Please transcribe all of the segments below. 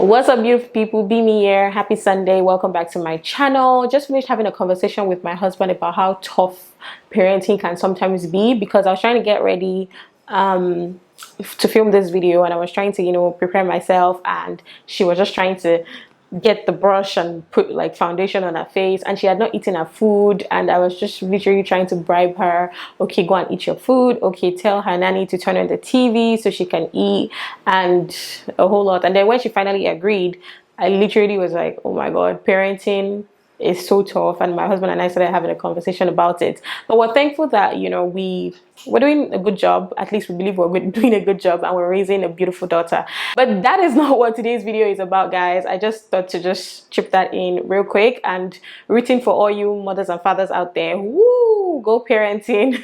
What's up, beautiful people? Bemi here. Happy Sunday. Welcome back to my channel. Just finished having a conversation with my husband about how tough parenting can sometimes be, because I was trying to get ready to film this video, and I was trying to prepare myself, and she was just trying to get the brush and put like foundation on her face, and she had not eaten her food, and I was just literally trying to bribe her. Okay, go and eat your food. Okay, tell her nanny to turn on the TV so she can eat, and a whole lot. And then when she finally agreed, I literally was like, oh my god, parenting is so tough. And my husband and I started having a conversation about it, but we're thankful that we're doing a good job. At least we believe we're doing a good job, and we're raising a beautiful daughter. But that is not what today's video is about, guys. I just thought to just chip that in real quick, and rooting for all you mothers and fathers out there. Woo, go parenting.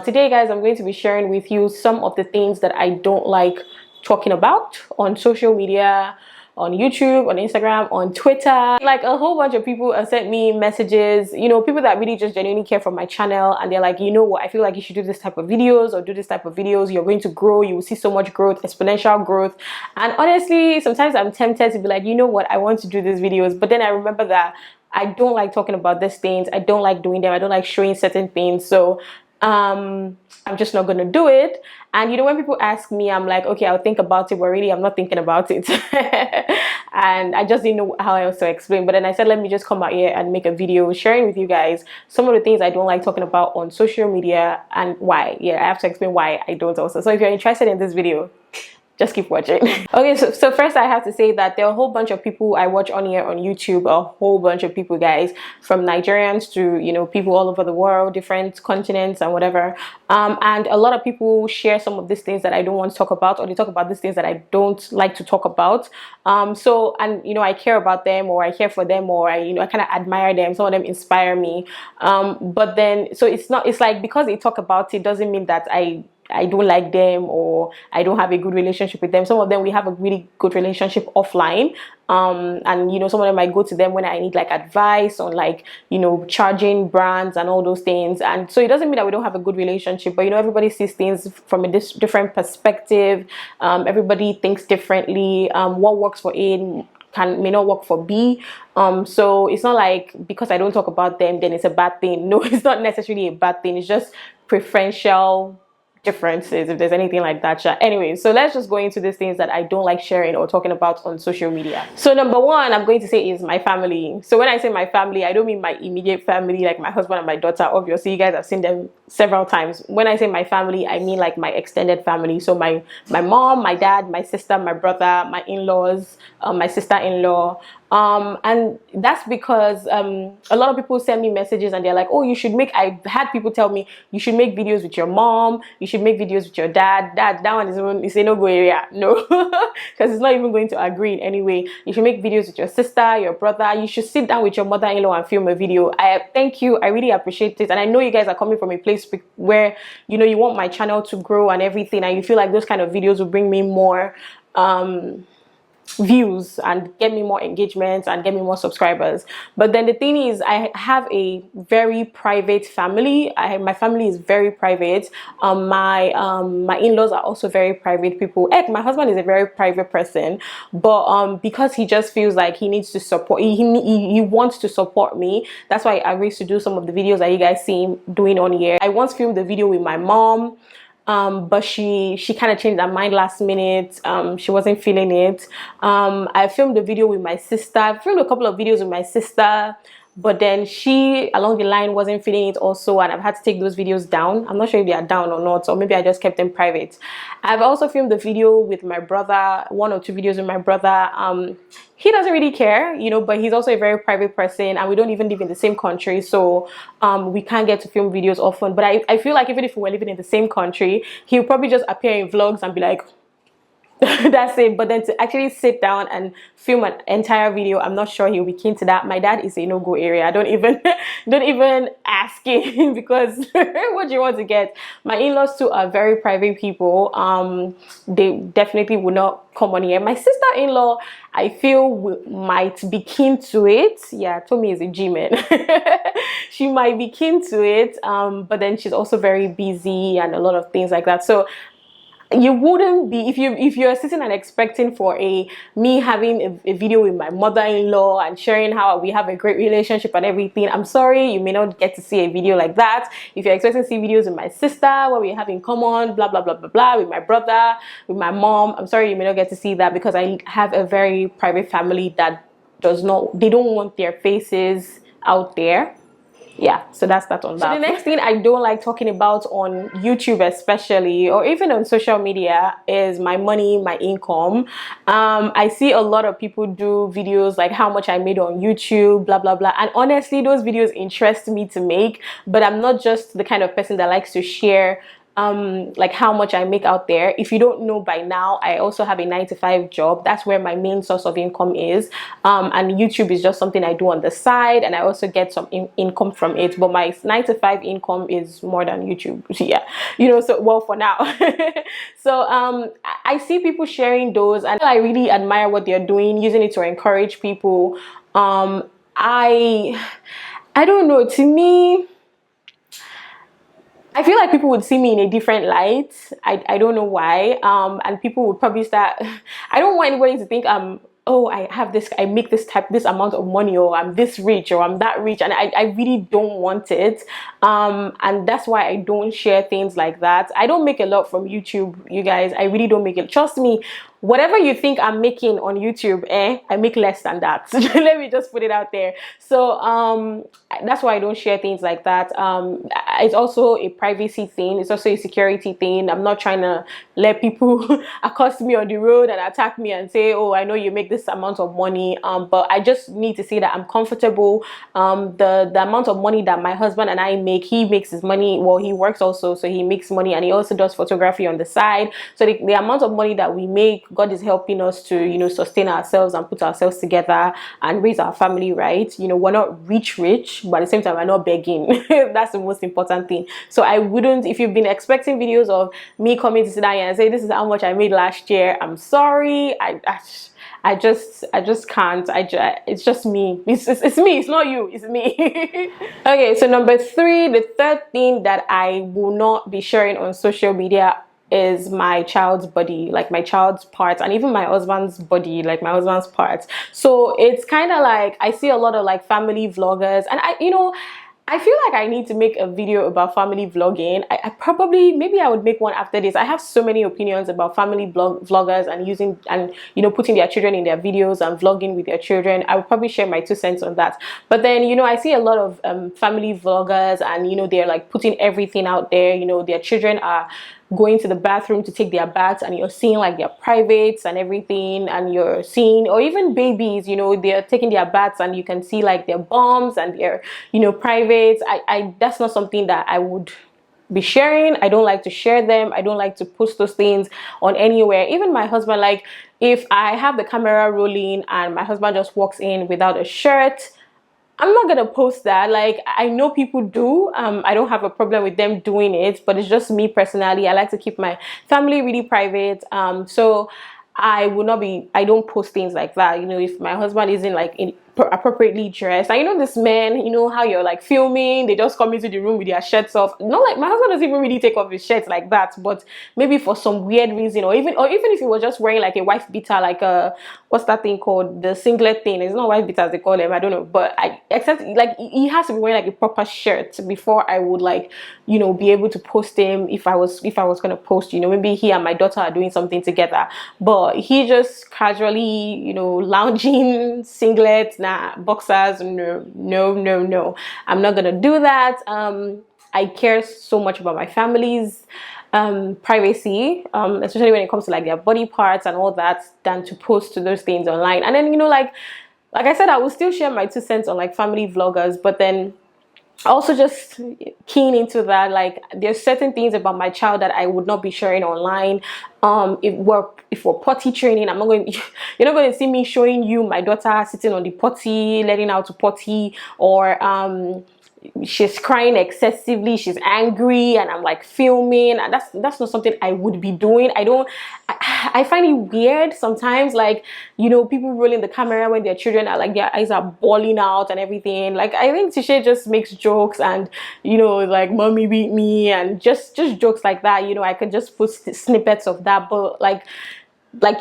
Today, guys, I'm going to be sharing with you some of the things that I don't like talking about on social media, on YouTube, on Instagram, on Twitter. Like, a whole bunch of people have sent me messages, people that really just genuinely care for my channel, and they're like, you know what, I feel like you should do this type of videos, or do this type of videos. You're going to grow, you will see so much growth, exponential growth. And honestly, sometimes I'm tempted to be like, you know what, I want to do these videos, but then I remember that I don't like talking about these things. I don't like doing them. I don't like showing certain things. So I'm just not gonna do it. And when people ask me, I'm like, okay, I'll think about it, but really I'm not thinking about it. And I just didn't know how else to explain. But then I said, let me just come out here and make a video sharing with you guys some of the things I don't like talking about on social media, and why. I have to explain why I don't also. So if you're interested in this video, just keep watching. Okay, so first I have to say that there are a whole bunch of people I watch on here on YouTube, a whole bunch of people, guys, from Nigerians to people all over the world, different continents and whatever. And a lot of people share some of these things that I don't want to talk about, or they talk about these things that I don't like to talk about. I care about them, or I care for them, or I kind of admire them. Some of them inspire me. But then, so it's like, because they talk about it doesn't mean that I don't like them, or I don't have a good relationship with them. Some of them, we have a really good relationship offline. And some of them, I go to them when I need like advice on charging brands and all those things. And so it doesn't mean that we don't have a good relationship, but everybody sees things from a different perspective. Everybody thinks differently. What works for A may not work for B. So it's not like because I don't talk about them, then it's a bad thing. No, it's not necessarily a bad thing. It's just preferential differences, if there's anything like that. Anyway, so let's just go into these things that I don't like sharing or talking about on social media. So number one, I'm going to say, is my family. So when I say my family, I don't mean my immediate family, like my husband and my daughter. Obviously, you guys have seen them several times. When I say my family, I mean like my extended family. So my mom, my dad, my sister, my brother, my in-laws, my sister-in-law. And that's because a lot of people send me messages and they're like, oh, you should make, I've had people tell me, you should make videos with your mom, you should make videos with your dad. That one is a no-go area. No, because it's not even going to agree in any way. You should make videos with your sister, your brother. You should sit down with your mother-in-law and film a video. Thank you. I really appreciate it. And I know you guys are coming from a place where you want my channel to grow and everything, and you feel like those kind of videos will bring me more views and get me more engagements and get me more subscribers. But then the thing is, I have a very private family. My family is very private. My in-laws are also very private people. Heck, my husband is a very private person, but because he just feels like he needs to support, he wants to support me. That's why I agreed to do some of the videos that you guys see him doing on here. I once filmed a video with my mom, but she kind of changed her mind last minute. She wasn't feeling it. I filmed a video with my sister. I filmed a couple of videos with my sister, but then she along the line wasn't feeling it also, and I've had to take those videos down. I'm not sure if they are down or not, or maybe I just kept them private. I've also filmed a video with my brother, 1 or 2 videos with my brother. He doesn't really care, but he's also a very private person, and we don't even live in the same country, so we can't get to film videos often. But I feel like even if we were living in the same country, he'll probably just appear in vlogs and be like, That's it. But then to actually sit down and film an entire video, I'm not sure he'll be keen to that. My dad is a no-go area. Don't even don't even ask him because what do you want to get? My in-laws too are very private people. They definitely will not come on here. My sister-in-law, I feel might be keen to it. Yeah, Tommy is a G-man. She might be keen to it, but then she's also very busy and a lot of things like that. So you wouldn't be, if you're sitting and expecting for me having a video with my mother-in-law and sharing how we have a great relationship and everything. I'm sorry, you may not get to see a video like that. If you're expecting to see videos with my sister, what we have in common, blah blah blah blah blah, with my brother, with my mom, I'm sorry, you may not get to see that because I have a very private family that they don't want their faces out there. Yeah, so that's that on that. So the next thing I don't like talking about on YouTube especially, or even on social media, is my money, my income. I see a lot of people do videos like how much I made on YouTube, blah blah blah, and honestly those videos interest me to make, but I'm not just the kind of person that likes to share like how much I make out there. If you don't know by now, I also have a 9-to-5 job. That's where my main source of income is, and YouTube is just something I do on the side, and I also get some income from it, but my 9-to-5 income is more than YouTube. Yeah, you know, so well for now. So I see people sharing those and I really admire what they're doing, using it to encourage people. I don't know, to me I feel like people would see me in a different light. I don't know why. And people would probably start, I don't want anybody to think oh, I have this, I make this amount of money, or I'm this rich, or I'm that rich, and I really don't want it. And that's why I don't share things like that. I don't make a lot from YouTube, you guys. I really don't make it. Trust me, whatever you think I'm making on YouTube, I make less than that. Let me just put it out there. So that's why I don't share things like that. It's also a privacy thing. It's also a security thing. I'm not trying to let people accost me on the road and attack me and say, oh, I know you make this amount of money, but I just need to say that I'm comfortable. The amount of money that my husband and I make, he makes his money. Well, he works also, so he makes money, and he also does photography on the side. So the amount of money that we make, God is helping us to, you know, sustain ourselves and put ourselves together and raise our family, right? You know, we're not rich, but at the same time, we're not begging. That's the most important thing. So I wouldn't, if you've been expecting videos of me coming to sit down here and say, this is how much I made last year, I'm sorry. I just can't. It's just me. It's me. It's not you. It's me. Okay, so number 3, the third thing that I will not be sharing on social media is my child's body, like my child's parts, and even my husband's body, like my husband's parts. So it's kind of like I see a lot of like family vloggers, and I feel like I need to make a video about family vlogging. I probably, maybe I would make one after this. I have so many opinions about family vloggers and using, and you know, putting their children in their videos and vlogging with their children. I would probably share my 2 cents on that. But then, you know, I see a lot of family vloggers, and you know, they're like putting everything out there. You know, their children are going to the bathroom to take their baths, and you're seeing like their privates and everything, and you're seeing, or even babies, you know, they're taking their baths and you can see like their bums and their, you know, privates. That's not something that I would be sharing. I don't like to share them. I don't like to post those things on anywhere. Even my husband, like if I have the camera rolling and my husband just walks in without a shirt, I'm not gonna post that. Like, I know people do. I don't have a problem with them doing it, but it's just me personally. I like to keep my family really private. So I will not be, I don't post things like that. You know, if my husband isn't like appropriately dressed, and you know, this man, you know how you're like filming, they just come into the room with their shirts off. Not like my husband doesn't even really take off his shirt like that, but maybe for some weird reason, or even if he was just wearing like a wife beater, like a, what's that thing called, the singlet thing. It's not wife beater as they call them, I don't know, but except like he has to be wearing like a proper shirt before I would, like, you know, be able to post him. If I was gonna post, you know, maybe he and my daughter are doing something together, but he just casually, you know, lounging, singlet, nah, boxers, no, I'm not gonna do that. I care so much about my family's privacy, especially when it comes to like their body parts and all that, than to post those things online. And then, you know, like I said, I will still share my 2 cents on like family vloggers, but then also just keen into that, like there's certain things about my child that I would not be sharing online. If we're potty training, I'm not going you're not going to see me showing you my daughter sitting on the potty learning how to potty, or she's crying excessively, she's angry, and I'm like filming, and that's not something I would be doing. I find it weird sometimes, like, you know, people rolling the camera when their children are like, their eyes are bawling out and everything. Like, I think Tisha just makes jokes, and, you know, like, mommy beat me, and just jokes like that. You know, I could just put snippets of that, but like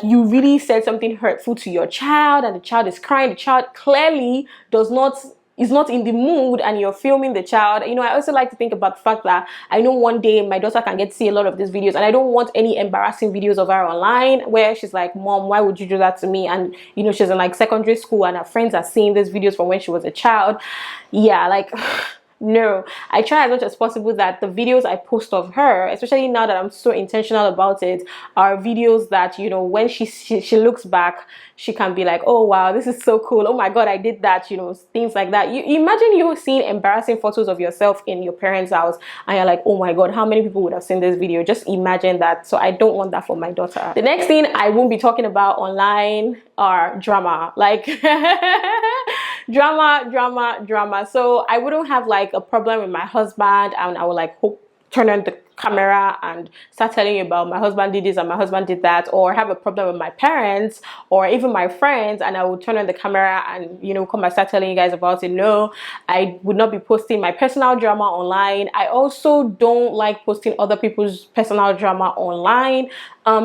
you really said something hurtful to your child, and the child is crying, the child clearly is not in the mood, and you're filming the child. You know, I also like to think about the fact that I know one day my daughter can get to see a lot of these videos, and I don't want any embarrassing videos of her online where she's like, mom, why would you do that to me? And, you know, she's in like secondary school and her friends are seeing these videos from when she was a child. Yeah, like no, I try as much as possible that the videos I post of her, especially now that I'm so intentional about it, are videos that, you know, when she looks back, she can be like, oh wow, this is so cool, oh my god, I did that, you know, things like that. You imagine you seeing embarrassing photos of yourself in your parents' house, and you're like, oh my god, how many people would have seen this video? Just imagine that. So I don't want that for my daughter. The next thing I won't be talking about online are drama, like drama. So I wouldn't have like a problem with my husband, and I would like turn on the camera and start telling you about my husband did this and my husband did that, or have a problem with my parents or even my friends, and I would turn on the camera and, you know, come and start telling you guys about it. No, I would not be posting my personal drama online. I also don't like posting other people's personal drama online.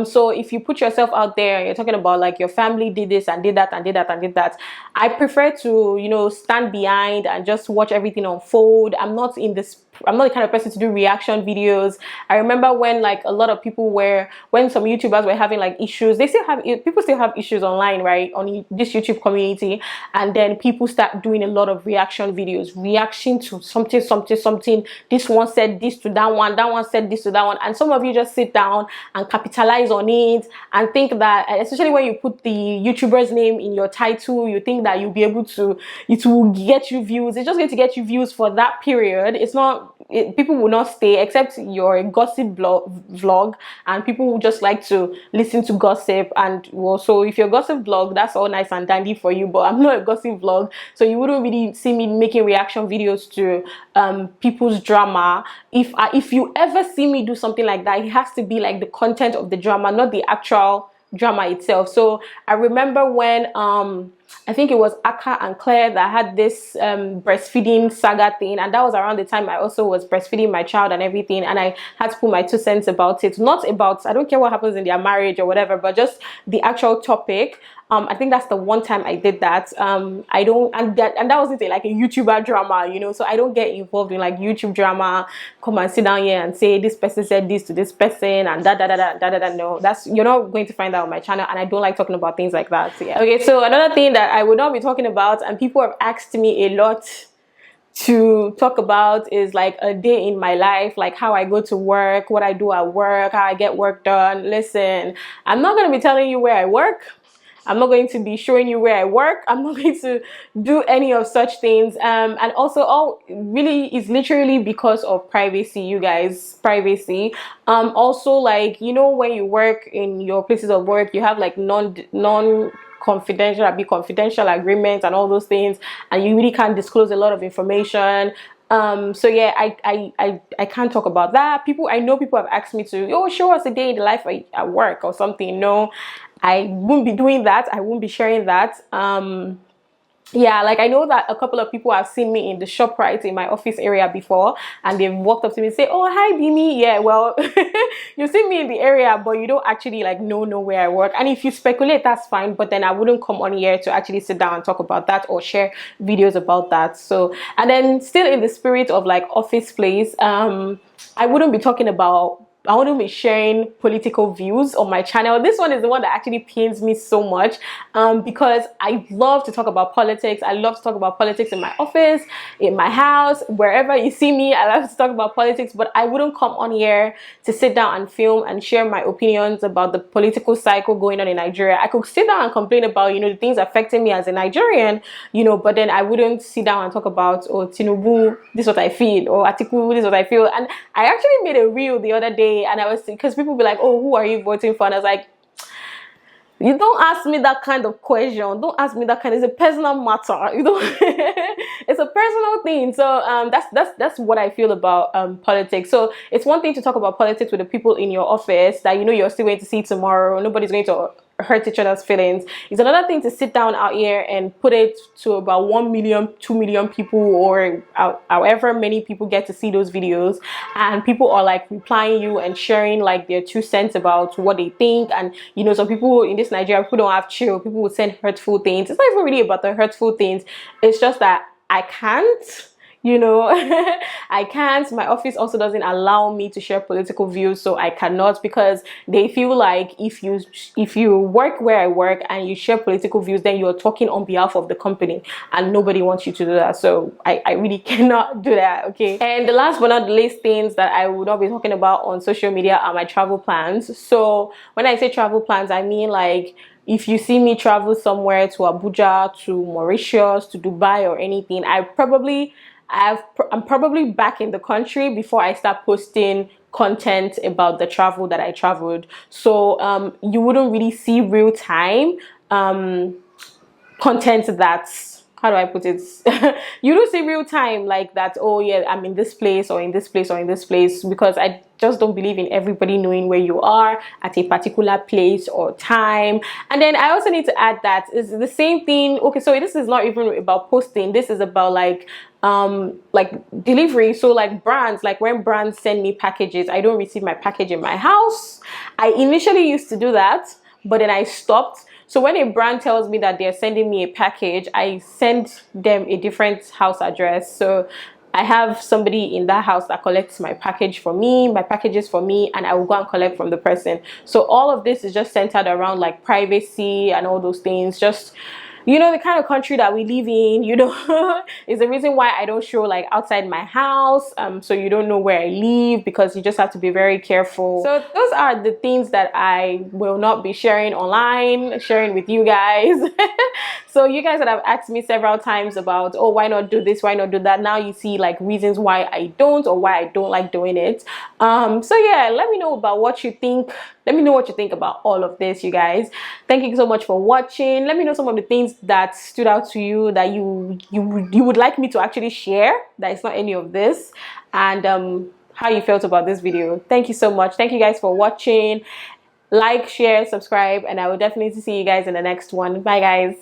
So if you put yourself out there and you're talking about like your family did this and did that and did that and did that, I prefer to, you know, stand behind and just watch everything unfold. I'm not the kind of person to do reaction videos. I remember when like a lot of people when some YouTubers were having like issues, people still have issues online, right, on this YouTube community, and then people start doing a lot of reaction videos, reaction to something. This one said this to that one said this to that one, and some of you just sit down and capitalize on it and think that, especially when you put the YouTuber's name in your title, you think that you'll be able to, it will get you views. It's just going to get you views for that period. It's not, people will not stay, except you're a gossip vlog, and people will just like to listen to gossip. And well, so if you're a gossip vlog, that's all nice and dandy for you, but I'm not a gossip vlog, so you wouldn't really see me making reaction videos to people's drama. If you ever see me do something like that, it has to be like the content of the drama, not the actual drama itself. So I remember when I think it was Aka and Claire that had this breastfeeding saga thing, and that was around the time I also was breastfeeding my child and everything, and I had to put my 2 cents about it. Not about, I don't care what happens in their marriage or whatever, but just the actual topic. I think that's the one time I did that. I don't, and that wasn't like a YouTuber drama, you know, so I don't get involved in like YouTube drama, come and sit down here and say this person said this to this person and no, you're not going to find that on my channel, and I don't like talking about things like that. So, yeah. Okay, so another thing that I would not be talking about, and people have asked me a lot to talk about, is like a day in my life, like how I go to work, what I do at work, how I get work done. Listen, I'm not going to be telling you where I work. I'm not going to be showing you where I work. I'm not going to do any of such things. And also, all really is literally because of privacy, you guys, privacy. Also, like, you know, when you work in your places of work, you have like confidential agreements and all those things, and you really can't disclose a lot of information. So yeah, I can't talk about that. I know people have asked me to, oh, show us a day in the life at work or something. No, I won't be doing that. I won't be sharing that. Yeah, like I know that a couple of people have seen me in the ShopRite in my office area before, and they've walked up to me and say, oh, hi Bemi. Yeah, well, you've seen me in the area, but you don't actually like know where I work. And if you speculate, that's fine, but then I wouldn't come on here to actually sit down and talk about that or share videos about that. So, and then still in the spirit of like office place, I wouldn't be talking about be sharing political views on my channel. This one is the one that actually pains me so much, because I love to talk about politics. I love to talk about politics in my office, in my house, wherever you see me. I love to talk about politics, but I wouldn't come on here to sit down and film and share my opinions about the political cycle going on in Nigeria. I could sit down and complain about, the things affecting me as a Nigerian, but then I wouldn't sit down and talk about, oh, Tinubu, this is what I feel, or Atiku, this is what I feel. And I actually made a reel the other day, and I was, because people be like, oh, who are you voting for? And I was like, you don't ask me that kind of question. Don't ask me that kind. It's a personal matter. It's a personal thing. So that's what I feel about politics. So it's one thing to talk about politics with the people in your office that you're still going to see tomorrow. Nobody's going to hurt each other's feelings. It's another thing to sit down out here and put it to about 1 million, 2 million people, or however many people get to see those videos, and people are like replying you and sharing like their 2 cents about what they think. And some people in this Nigeria, people don't have chill. People would send hurtful things. It's not even really about the hurtful things. It's just that I can't. I can't. My office also doesn't allow me to share political views, so I cannot, because they feel like if you work where I work and you share political views, then you're talking on behalf of the company, and nobody wants you to do that. So I really cannot do that. Okay. And the last but not the least things that I would not be talking about on social media are my travel plans. So when I say travel plans, I mean like, if you see me travel somewhere to Abuja, to Mauritius, to Dubai, or anything, I'm probably back in the country before I start posting content about the travel that I traveled. So you wouldn't really see real time content that's, how do I put it? You don't see real time like that, oh yeah, I'm in this place or in this place or in this place, because I just don't believe in everybody knowing where you are at a particular place or time. And then I also need to add that it's the same thing. Okay, so this is not even about posting. This is about like delivery. So like brands, like when brands send me packages, I don't receive my package in my house. I initially used to do that, but then I stopped. So when a brand tells me that they're sending me a package, I send them a different house address. So I have somebody in that house that collects my packages for me, and I will go and collect from the person. So all of this is just centered around like privacy and all those things. Just, the kind of country that we live in, is the reason why I don't show like outside my house. So you don't know where I live, because you just have to be very careful. So those are the things that I will not be sharing online, sharing with you guys. So you guys that have asked me several times about, oh, why not do this, why not do that? Now you see like reasons why I don't, or why I don't like doing it. So yeah, let me know about what you think. Let me know what you think about all of this, you guys. Thank you so much for watching. Let me know some of the things that stood out to you that you would like me to actually share, that is not any of this, and how you felt about this video. Thank you so much. Thank you guys for watching. Like, share, subscribe, and I will definitely see you guys in the next one. Bye guys.